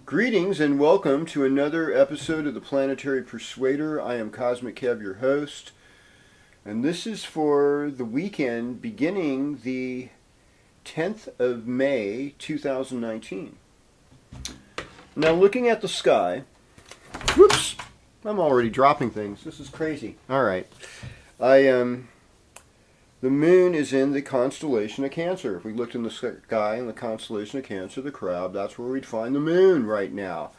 Greetings and welcome to another episode of the Planetary Persuader. I am KozMcKev, your host, and this is for the weekend beginning the 10th of May 2019. Now, looking at the sky, whoops, I'm already dropping things. This is crazy. All right. The moon is in the constellation of Cancer. If we looked in the sky in the constellation of Cancer, the Crab, that's where we'd find the moon right now.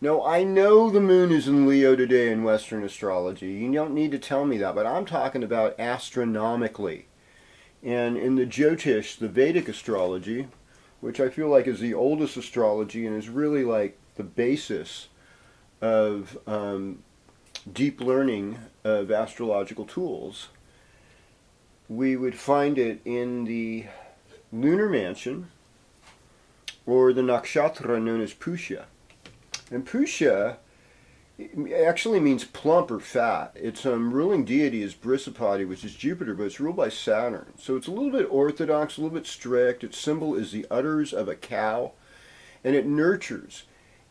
Now, I know the moon is in Leo today in Western astrology. You don't need to tell me that, but I'm talking about astronomically. And in the Jyotish, the Vedic astrology, which I feel like is the oldest astrology and is really like the basis of deep learning of astrological tools, we would find it in the lunar mansion or the nakshatra known as Pushya. And Pushya actually means plump or fat. Its ruling deity is Brihaspati, which is Jupiter, but it's ruled by Saturn. So it's a little bit orthodox, a little bit strict. Its symbol is the udders of a cow, and it nurtures.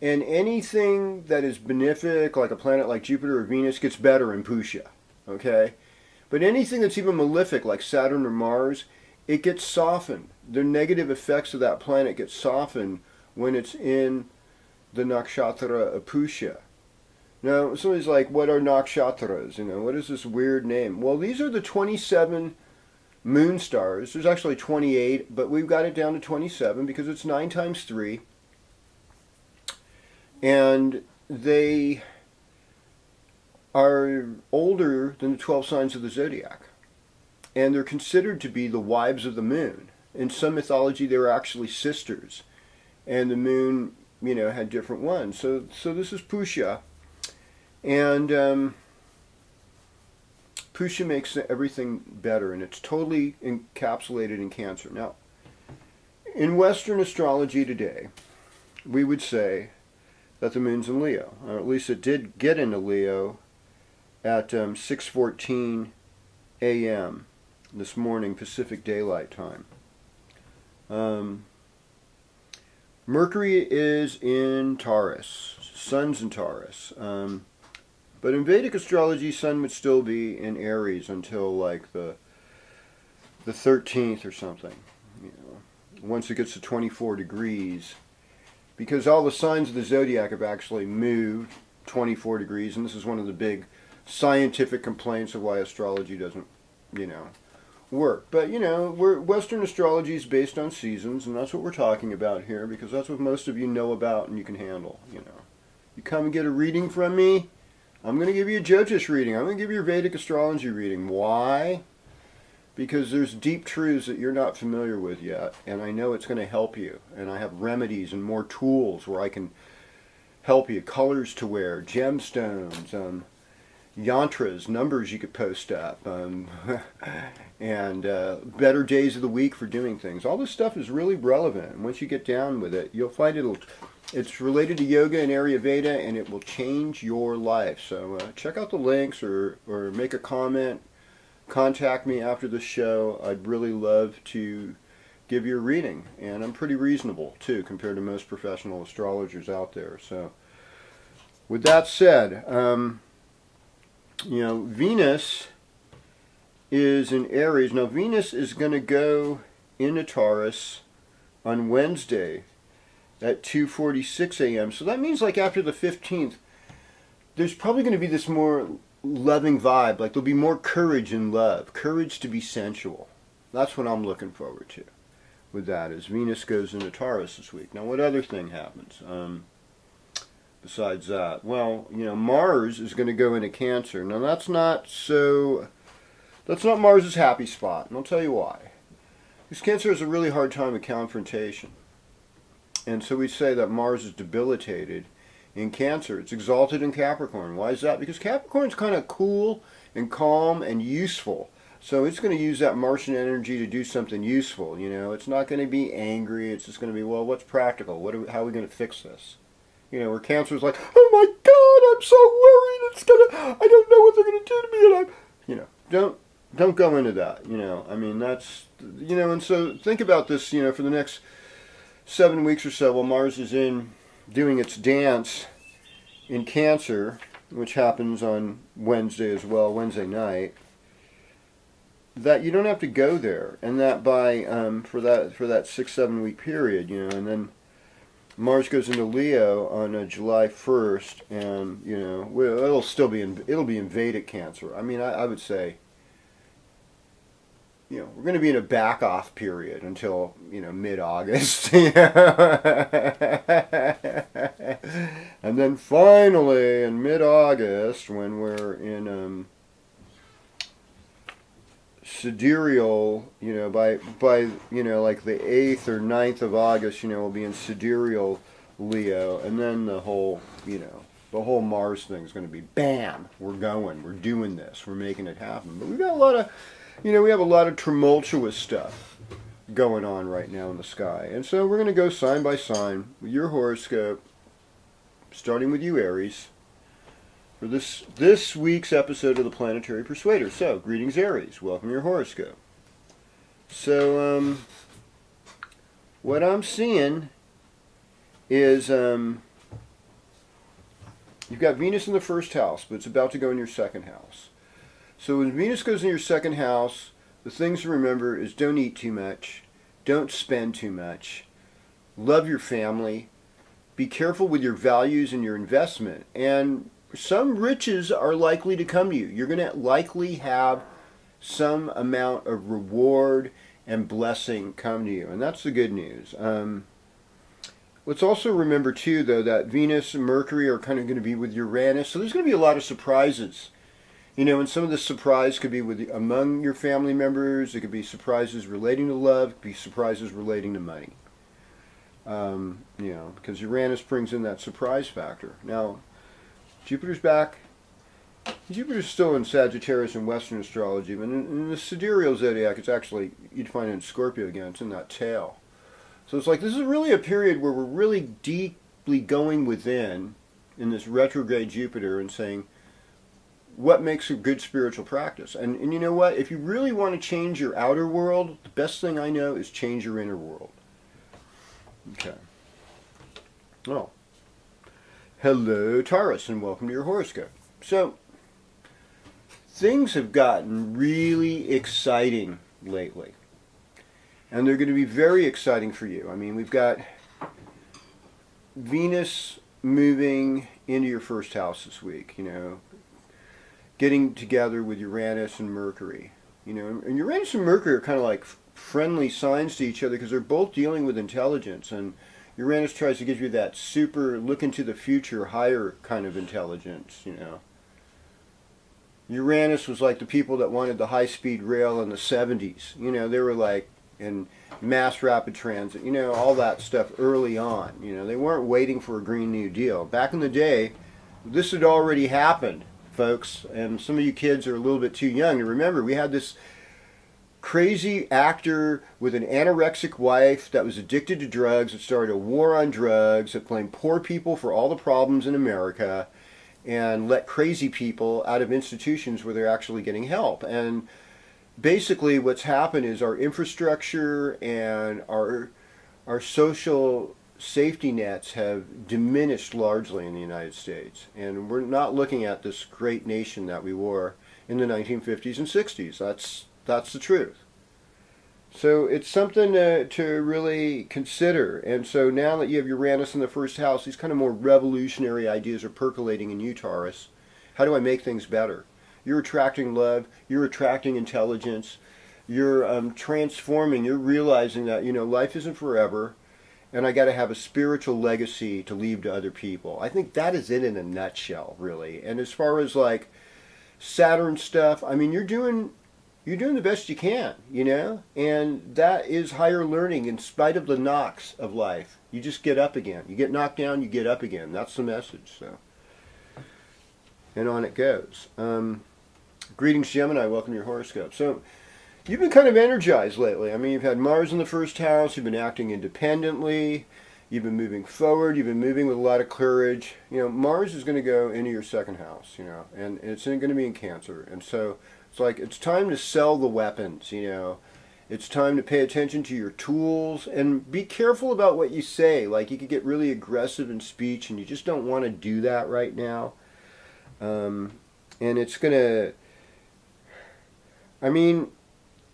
And anything that is benefic, like a planet like Jupiter or Venus, gets better in Pushya. Okay? But anything that's even malefic, like Saturn or Mars, it gets softened. The negative effects of that planet get softened when it's in the nakshatra of Pushya. Now, somebody's like, what are nakshatras? What is this weird name? Well, these are the 27 moon stars. There's actually 28, but we've got it down to 27 because it's 9 times 3. And they are older than the 12 signs of the zodiac. And they're considered to be the wives of the moon. In some mythology, they were actually sisters. And the moon, had different ones. So this is Pushya. And Pushya makes everything better. And it's totally encapsulated in Cancer. Now, in Western astrology today, we would say that the moon's in Leo. Or at least it did get into Leo at 6:14 a.m. this morning, Pacific Daylight Time. Mercury is in Taurus. Sun's in Taurus. But in Vedic astrology, Sun would still be in Aries until like the 13th or something. Once it gets to 24 degrees. Because all the signs of the zodiac have actually moved 24 degrees, and this is one of the big scientific complaints of why astrology doesn't, work. But, Western astrology is based on seasons, and that's what we're talking about here, because that's what most of you know about and you can handle, You come and get a reading from me, I'm going to give you a Jyotish reading. I'm going to give you a Vedic astrology reading. Why? Because there's deep truths that you're not familiar with yet, and I know it's going to help you. And I have remedies and more tools where I can help you. Colors to wear, gemstones, yantras, numbers you could post up, and better days of the week for doing things. All this stuff is really relevant, and once you get down with it, you'll find it's related to yoga and Ayurveda, and it will change your life. So check out the links or make a comment. Contact me after the show. I'd really love to give you a reading, and I'm pretty reasonable too compared to most professional astrologers out there. So with that said, Venus is in Aries. Now, Venus is going to go into Taurus on Wednesday at 2:46 a.m. So that means like after the 15th, there's probably going to be this more loving vibe. Like there'll be more courage in love. Courage to be sensual. That's what I'm looking forward to with that, as Venus goes into Taurus this week. Now, what other thing happens? Besides that, well, Mars is going to go into Cancer. Now, that's not Mars's happy spot, and I'll tell you why. Because Cancer has a really hard time with confrontation. And so we say that Mars is debilitated in Cancer. It's exalted in Capricorn. Why is that? Because Capricorn's kind of cool and calm and useful. So it's going to use that Martian energy to do something useful. It's not going to be angry. It's just going to be, well, what's practical? How are we going to fix this? Where Cancer's like, oh my God, I'm so worried. I don't know what they're going to do to me. And don't go into that. That's, and so think about this, for the next 7 weeks or so while Mars is in doing its dance in Cancer, which happens on Wednesday as well, Wednesday night, that you don't have to go there, and that by for that 6-7 week period, and then Mars goes into Leo on July 1st, and it'll be in Vedic Cancer. I mean, I would say, we're going to be in a back off period until mid-August, and then finally in mid-August, when we're in sidereal, by like the 8th or 9th of August, we'll be in sidereal Leo, and then the whole Mars thing is going to be bam, we're doing this, we're making it happen. But we've got a lot of, we have a lot of tumultuous stuff going on right now in the sky, and so we're going to go sign by sign with your horoscope, starting with you, Aries, for this week's episode of the Planetary Persuader. So, greetings, Aries. Welcome to your horoscope. So, what I'm seeing is you've got Venus in the first house, but it's about to go in your second house. So when Venus goes in your second house, the things to remember is don't eat too much, don't spend too much, love your family, be careful with your values and your investment, and some riches are likely to come to you. You're going to likely have some amount of reward and blessing come to you, and that's the good news. Let's also remember, too, though, that Venus and Mercury are kind of going to be with Uranus, so there's going to be a lot of surprises. And some of the surprise could be among your family members. It could be surprises relating to love. It could be surprises relating to money. Because Uranus brings in that surprise factor. Now, Jupiter's back. Jupiter's still in Sagittarius in Western astrology, but in the sidereal zodiac, it's actually, you'd find it in Scorpio again. It's in that tail. So it's like this is really a period where we're really deeply going within in this retrograde Jupiter and saying, what makes a good spiritual practice? And you know what? If you really want to change your outer world, the best thing I know is change your inner world. Okay. Oh. Hello, Taurus, and welcome to your horoscope. So, things have gotten really exciting lately. And they're going to be very exciting for you. I mean, we've got Venus moving into your first house this week, getting together with Uranus and Mercury. And Uranus and Mercury are kind of like friendly signs to each other because they're both dealing with intelligence. And Uranus tries to give you that super look into the future, higher kind of intelligence, Uranus was like the people that wanted the high-speed rail in the 70s. They were like in mass rapid transit, all that stuff early on. They weren't waiting for a Green New Deal. Back in the day, this had already happened, folks, and some of you kids are a little bit too young to remember. We had this crazy actor with an anorexic wife that was addicted to drugs, that started a war on drugs, that blamed poor people for all the problems in America, and let crazy people out of institutions where they're actually getting help. And basically what's happened is our infrastructure and our social safety nets have diminished largely in the United States. And we're not looking at this great nation that we were in the 1950s and 60s. That's the truth. So it's something to really consider. And so now that you have Uranus in the first house, these kind of more revolutionary ideas are percolating in you, Taurus. How do I make things better? You're attracting love. You're attracting intelligence. You're transforming. You're realizing that, life isn't forever. And I got to have a spiritual legacy to leave to other people. I think that is it in a nutshell, really. And as far as like Saturn stuff, I mean, you're doing the best you can, and that is higher learning in spite of the knocks of life. You just get up again. You get knocked down, you get up again. That's the message. So, and on it goes. Greetings, Gemini. Welcome to your horoscope. So, you've been kind of energized lately. I mean, you've had Mars in the first house. You've been acting independently. You've been moving forward. You've been moving with a lot of courage. Mars is going to go into your second house, and it's going to be in Cancer. And so it's like it's time to sell the weapons, It's time to pay attention to your tools and be careful about what you say. Like, you could get really aggressive in speech and you just don't want to do that right now. And it's going to, I mean,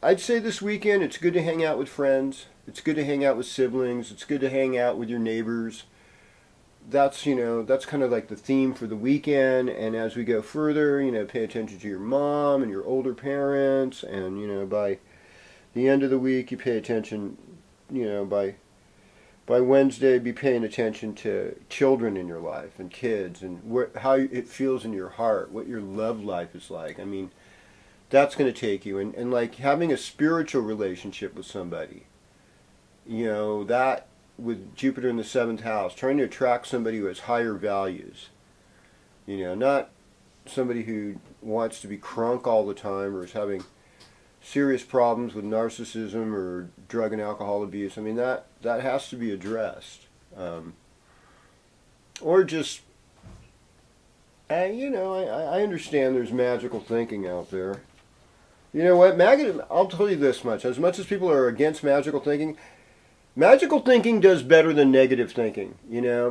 I'd say this weekend it's good to hang out with friends. It's good to hang out with siblings. It's good to hang out with your neighbors. That's, that's kind of like the theme for the weekend. And as we go further, pay attention to your mom and your older parents. And, by the end of the week, you pay attention, by Wednesday, be paying attention to children in your life and kids and how it feels in your heart, what your love life is like. I mean, that's going to take you. And like having a spiritual relationship with somebody, that with Jupiter in the 7th house, trying to attract somebody who has higher values. Not somebody who wants to be crunk all the time or is having serious problems with narcissism or drug and alcohol abuse. I mean, that has to be addressed. Or just, I understand there's magical thinking out there. You know what? I'll tell you this much. As people are against magical thinking does better than negative thinking,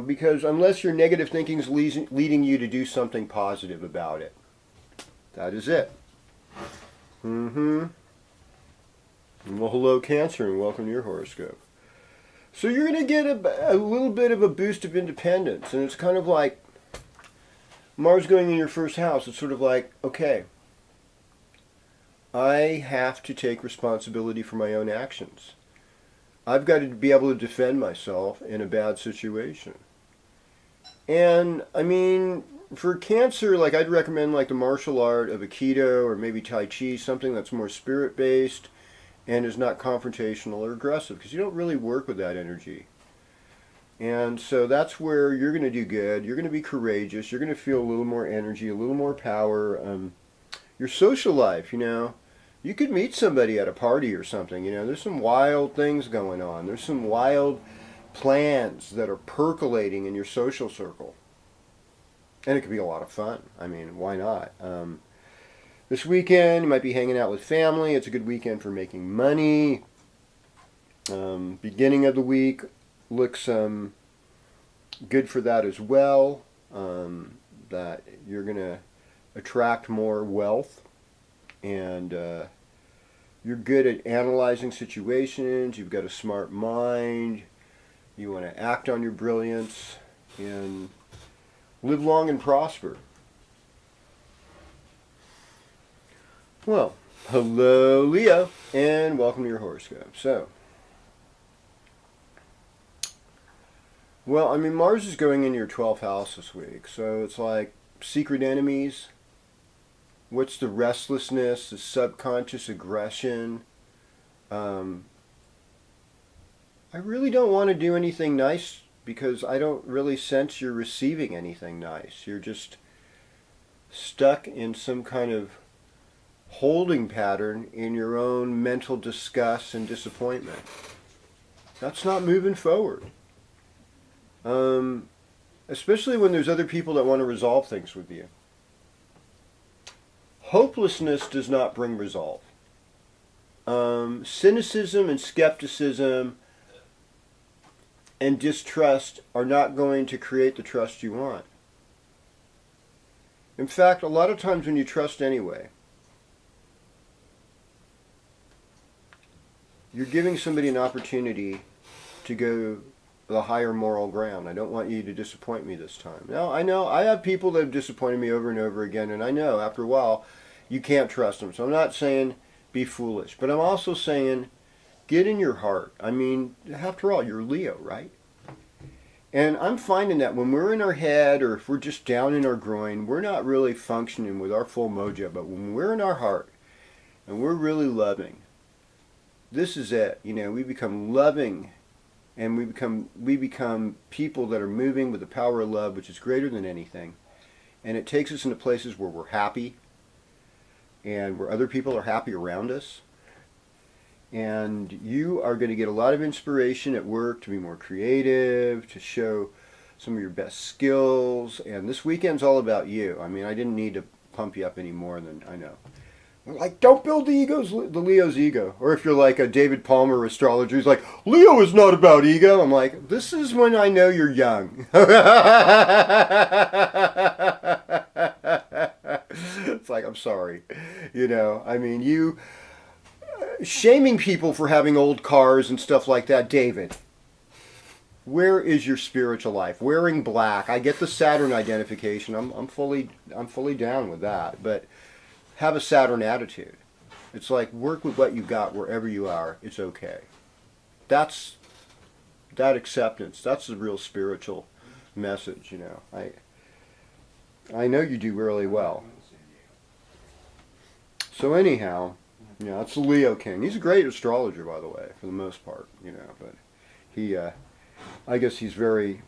because unless your negative thinking is leading you to do something positive about it. That is it. Well, hello, Cancer, and welcome to your horoscope. So you're going to get a little bit of a boost of independence, and it's kind of like Mars going in your first house. It's sort of like, okay, I have to take responsibility for my own actions. I've got to be able to defend myself in a bad situation. And, I mean, for Cancer, like, I'd recommend like the martial art of Aikido or maybe Tai Chi, something that's more spirit-based and is not confrontational or aggressive, because you don't really work with that energy. And so that's where you're going to do good. You're going to be courageous. You're going to feel a little more energy, a little more power. Your social life, you could meet somebody at a party or something. There's some wild things going on. There's some wild plans that are percolating in your social circle. And it could be a lot of fun. I mean, why not? This weekend, you might be hanging out with family. It's a good weekend for making money. Beginning of the week looks good for that as well. That you're going to attract more wealth. And you're good at analyzing situations. You've got a smart mind. You want to act on your brilliance and live long and prosper. Well, hello, Leo, and welcome to your horoscope. So, well, I mean, Mars is going in your 12th house this week, so it's like secret enemies. What's the restlessness, the subconscious aggression? I really don't want to do anything nice because I don't really sense you're receiving anything nice. You're just stuck in some kind of holding pattern in your own mental disgust and disappointment. That's not moving forward. Especially when there's other people that want to resolve things with you. Hopelessness does not bring resolve. Cynicism and skepticism and distrust are not going to create the trust you want. In fact, a lot of times when you trust anyway, you're giving somebody an opportunity to go the higher moral ground. I don't want you to disappoint me this time. Now, I know I have people that have disappointed me over and over again, and I know after a while you can't trust them. So I'm not saying be foolish, but I'm also saying get in your heart. I mean, after all, you're Leo, right? And I'm finding that when we're in our head or if we're just down in our groin, we're not really functioning with our full mojo. But when we're in our heart and we're really loving, this is it. We become loving and we become people that are moving with the power of love, which is greater than anything. And it takes us into places where we're happy and where other people are happy around us. And you are going to get a lot of inspiration at work to be more creative, to show some of your best skills. And this weekend's all about you. I mean, I didn't need to pump you up any more than I know. Like, don't build the Leo's ego. Or if you're like a David Palmer astrologer, he's like, Leo is not about ego. I'm like, this is when I know you're young. It's like, I'm sorry. You know, I mean, you shaming people for having old cars and stuff like that. David, where is your spiritual life? Wearing black. I get the Saturn identification. I'm fully down with that. But have a Saturn attitude. It's like, work with what you got wherever you are. It's okay. That's that acceptance. That's the real spiritual message, you know. I know you do really well. So anyhow, you know, that's the Leo King. He's a great astrologer, by the way, for the most part, you know. But he, I guess he's very.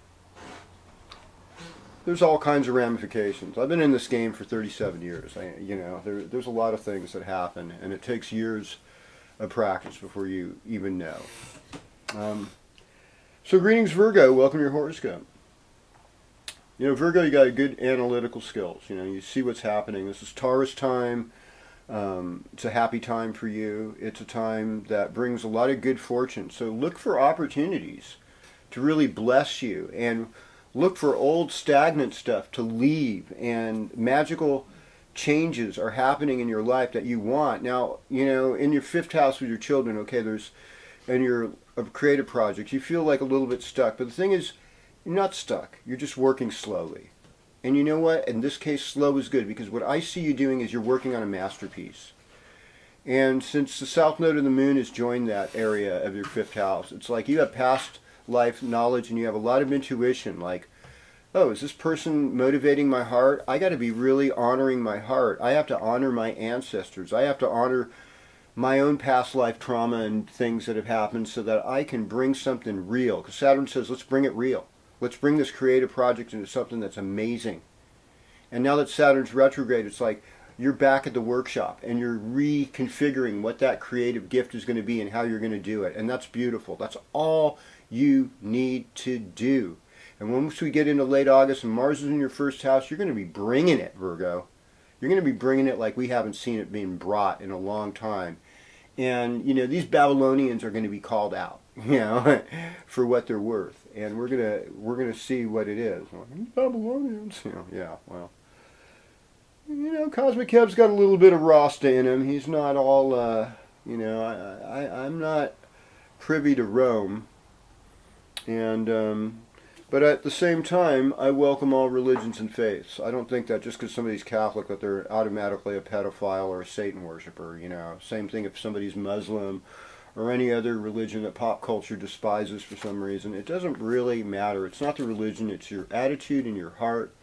There's all kinds of ramifications. I've been in this game for 37 years. You know, there's a lot of things that happen, and it takes years of practice before you even know. So greetings, Virgo. Welcome to your horoscope. You know, Virgo, you got good analytical skills. You know, you see what's happening. This is Taurus time. It's a happy time for you. It's a time that brings a lot of good fortune. So look for opportunities to really bless you, and look for old stagnant stuff to leave, and magical changes are happening in your life that you want. Now, you know, in your 5th house with your children, okay, and your creative projects, you feel like a little bit stuck. But the thing is, you're not stuck. You're just working slowly. And you know what? In this case, slow is good, because what I see you doing is you're working on a masterpiece. And since the south node of the moon has joined that area of your 5th house, it's like you have past life knowledge, and you have a lot of intuition, like, oh, is this person motivating my heart? I got to be really honoring my heart. I have to honor my ancestors. I have to honor my own past life trauma and things that have happened, so that I can bring something real. Because Saturn says, let's bring it real. Let's bring this creative project into something that's amazing. And now that Saturn's retrograde, it's like you're back at the workshop, and you're reconfiguring what that creative gift is going to be and how you're going to do it. And that's beautiful. That's all you need to do. And once we get into late August and Mars is in your 1st house, you're going to be bringing it, Virgo. You're going to be bringing it like we haven't seen it being brought in a long time. And, you know, these Babylonians are going to be called out, you know, for what they're worth. And we're going to see what it is. Babylonians, you know, yeah, well. You know, KozMcKev's got a little bit of Rasta in him. He's not all, you know, I'm not privy to Rome. And, but at the same time, I welcome all religions and faiths. I don't think that just because somebody's Catholic that they're automatically a pedophile or a Satan worshiper, you know. Same thing if somebody's Muslim or any other religion that pop culture despises for some reason. It doesn't really matter. It's not the religion, it's your attitude and your heart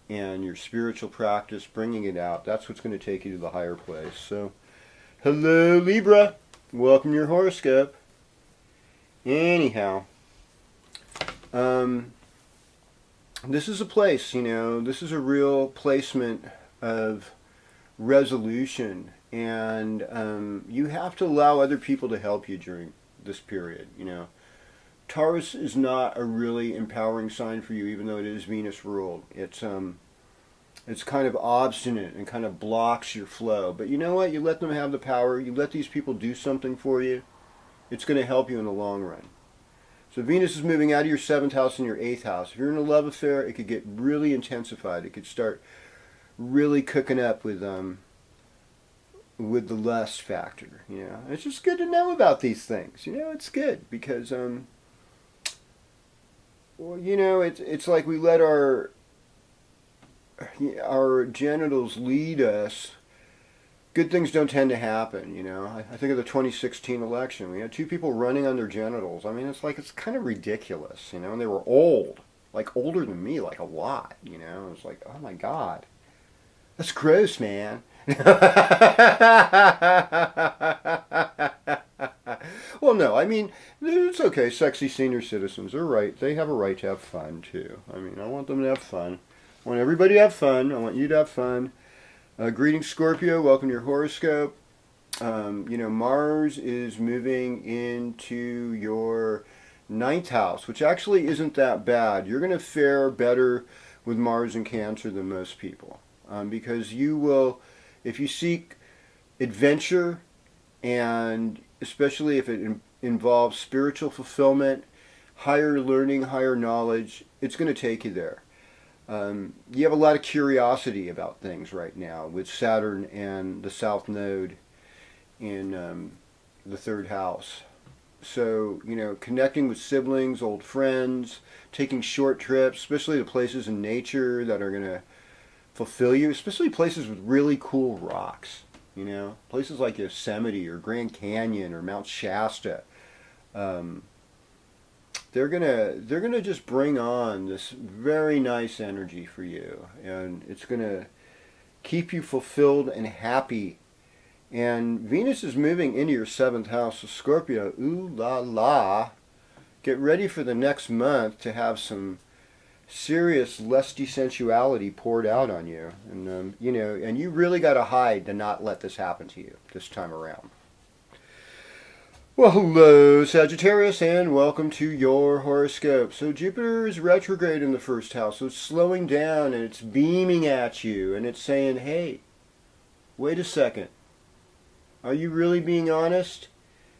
and your spiritual practice, bringing it out. That's what's going to take you to the higher place. So, hello, Libra. Welcome to your horoscope. Anyhow, this is a place, you know, this is a real placement of resolution, and you have to allow other people to help you during this period, you know. Taurus is not a really empowering sign for you, even though it is Venus ruled. It's kind of obstinate and kind of blocks your flow. But you know what? You let them have the power. You let these people do something for you. It's going to help you in the long run. So Venus is moving out of your 7th house and your 8th house. If you're in a love affair, it could get really intensified. It could start really cooking up with the lust factor. You know, it's just good to know about these things. You know, it's good because well, you know, it's like we let our genitals lead us. Good things don't tend to happen, you know. I think of the 2016 election. We had 2 people running on their genitals. I mean, it's kind of ridiculous, you know. And they were old, like older than me, like a lot, you know. It was like, oh my God, that's gross, man. Well, no, I mean, it's okay. Sexy senior citizens are right. They have a right to have fun, too. I mean, I want them to have fun. I want everybody to have fun. I want you to have fun. Greetings, Scorpio. Welcome to your horoscope. You know, Mars is moving into your 9th house, which actually isn't that bad. You're going to fare better with Mars in Cancer than most people, because you will If you seek adventure, and especially if it involves spiritual fulfillment, higher learning, higher knowledge, it's going to take you there. You have a lot of curiosity about things right now with Saturn and the South Node in the third house. So, connecting with siblings, old friends, taking short trips, especially to places in nature that are going to fulfill you, especially places with really cool rocks, places like Yosemite or Grand Canyon or Mount Shasta. They're gonna just bring on this very nice energy for you, and it's gonna keep you fulfilled and happy. And Venus is moving into your 7th house of Scorpio. Ooh la la! Get ready for the next month to have some serious lusty sensuality poured out on you, and and you really got to hide to not let this happen to you this time around. Well, hello Sagittarius, and welcome to your horoscope. So Jupiter is retrograde in the 1st house, so it's slowing down and it's beaming at you and it's saying, hey, wait a second. Are you really being honest?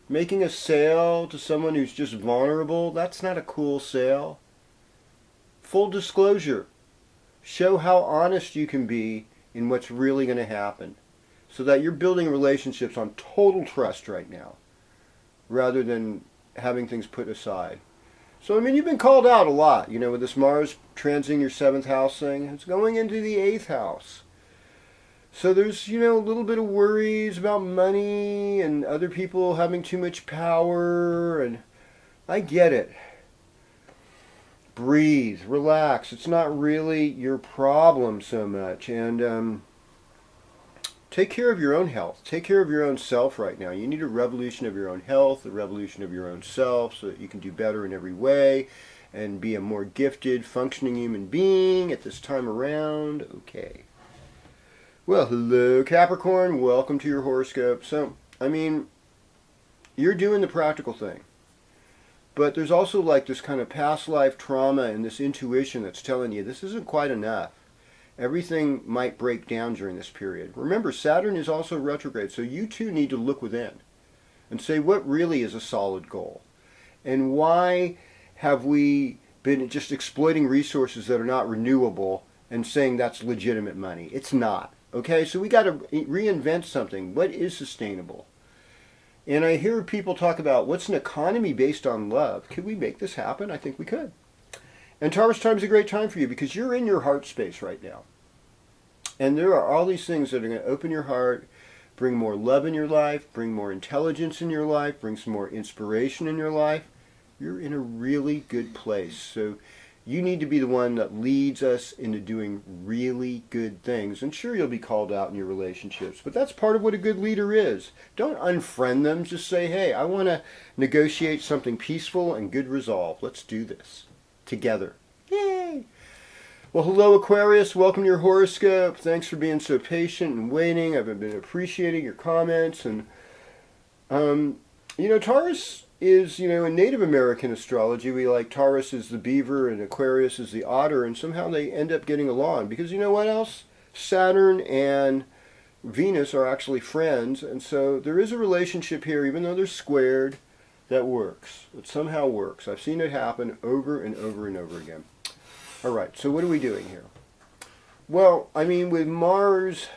Making a sale to someone who's just vulnerable, that's not a cool sale. Full disclosure. Show how honest you can be in what's really going to happen, so that you're building relationships on total trust right now, rather than having things put aside. So, you've been called out a lot, with this Mars transiting your 7th house thing. It's going into the 8th house. So there's, a little bit of worries about money and other people having too much power, and I get it. Breathe, relax. It's not really your problem so much. And take care of your own health. Take care of your own self right now. You need a revolution of your own health, a revolution of your own self, so that you can do better in every way and be a more gifted, functioning human being at this time around. Okay. Well, hello Capricorn. Welcome to your horoscope. So, you're doing the practical thing. But there's also like this kind of past life trauma and this intuition that's telling you this isn't quite enough. Everything might break down during this period. Remember, Saturn is also retrograde, so you too need to look within and say what really is a solid goal. And why have we been just exploiting resources that are not renewable and saying that's legitimate money? It's not. Okay, so we got to reinvent something. What is sustainable? And I hear people talk about what's an economy based on love. Could we make this happen? I think we could. And Taurus time is a great time for you because you're in your heart space right now. And there are all these things that are going to open your heart, bring more love in your life, bring more intelligence in your life, bring some more inspiration in your life. You're in a really good place. So you need to be the one that leads us into doing really good things. And sure, you'll be called out in your relationships, but that's part of what a good leader is. Don't unfriend them. Just say, hey, I want to negotiate something peaceful and good resolve. Let's do this together. Yay! Well, hello Aquarius. Welcome to your horoscope. Thanks for being so patient and waiting. I've been appreciating your comments. And, Taurus is, in Native American astrology, we like Taurus is the beaver and Aquarius is the otter, and somehow they end up getting along. Because you know what else? Saturn and Venus are actually friends, and so there is a relationship here, even though they're squared, that works. It somehow works. I've seen it happen over and over and over again. All right, so what are we doing here? Well, with Mars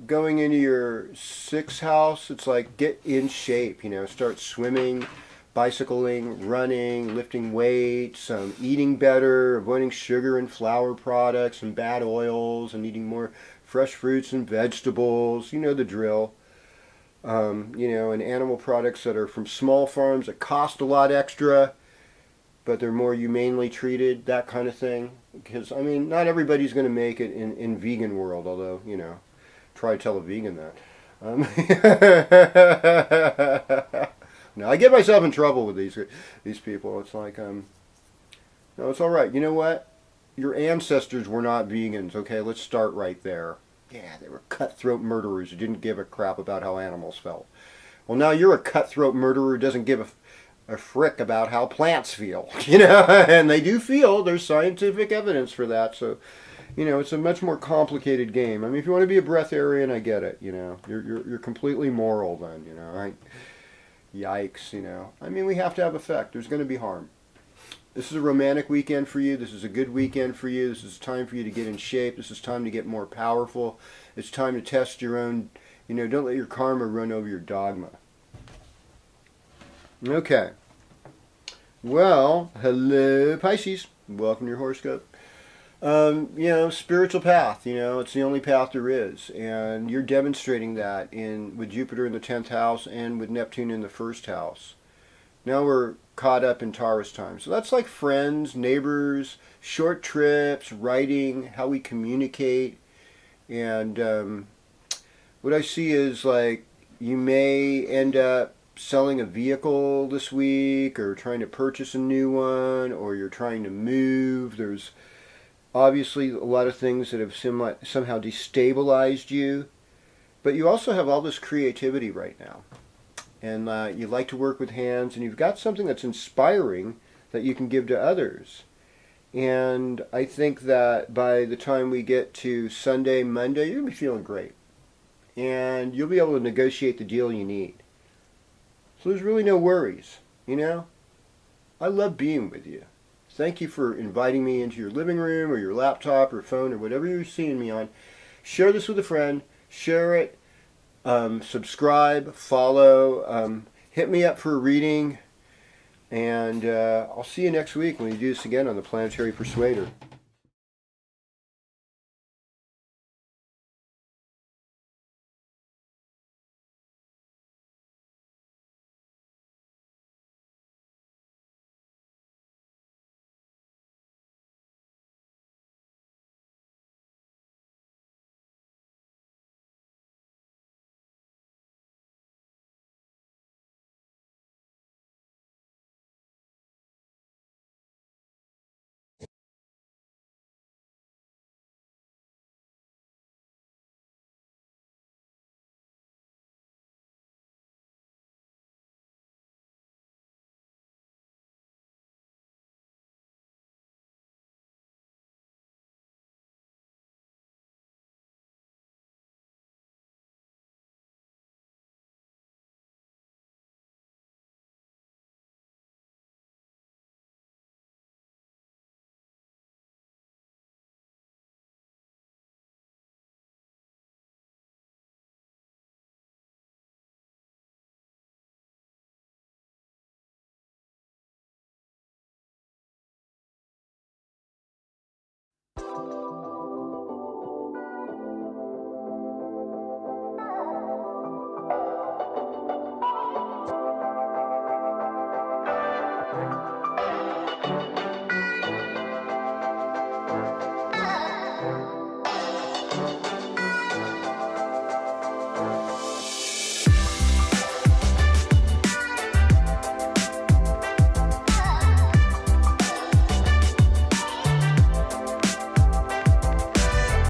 going into your 6th house, it's like get in shape, start swimming, bicycling, running, lifting weights, eating better, avoiding sugar and flour products and bad oils, and eating more fresh fruits and vegetables, the drill. And animal products that are from small farms that cost a lot extra, but they're more humanely treated, that kind of thing. Because, not everybody's going to make it in vegan world, although, try to tell a vegan that. No, I get myself in trouble with these people. It's like, no, it's all right. You know what? Your ancestors were not vegans. Okay, let's start right there. Yeah, they were cutthroat murderers who didn't give a crap about how animals felt. Well, now you're a cutthroat murderer who doesn't give a frick about how plants feel. And they do feel. There's scientific evidence for that. So It's a much more complicated game. I mean, if you want to be a breatharian, I get it. You're completely moral then. Right? Yikes. I mean, we have to have effect. There's going to be harm. This is a romantic weekend for you. This is a good weekend for you. This is time for you to get in shape. This is time to get more powerful. It's time to test your own. Don't let your karma run over your dogma. Okay. Well, hello, Pisces. Welcome to your horoscope. Spiritual path, it's the only path there is. And you're demonstrating that with Jupiter in the 10th house and with Neptune in the first house. Now we're caught up in Taurus time. So that's like friends, neighbors, short trips, writing, how we communicate. And what I see is like you may end up selling a vehicle this week or trying to purchase a new one or you're trying to move. There's obviously a lot of things that have somehow destabilized you. But you also have all this creativity right now. And you like to work with hands, and you've got something that's inspiring that you can give to others. And I think that by the time we get to Sunday, Monday, you're going to be feeling great. And you'll be able to negotiate the deal you need. So there's really no worries, I love being with you. Thank you for inviting me into your living room or your laptop or phone or whatever you're seeing me on. Share this with a friend. Share it. Subscribe, follow, hit me up for a reading, and I'll see you next week when we do this again on the Planetary Persuader.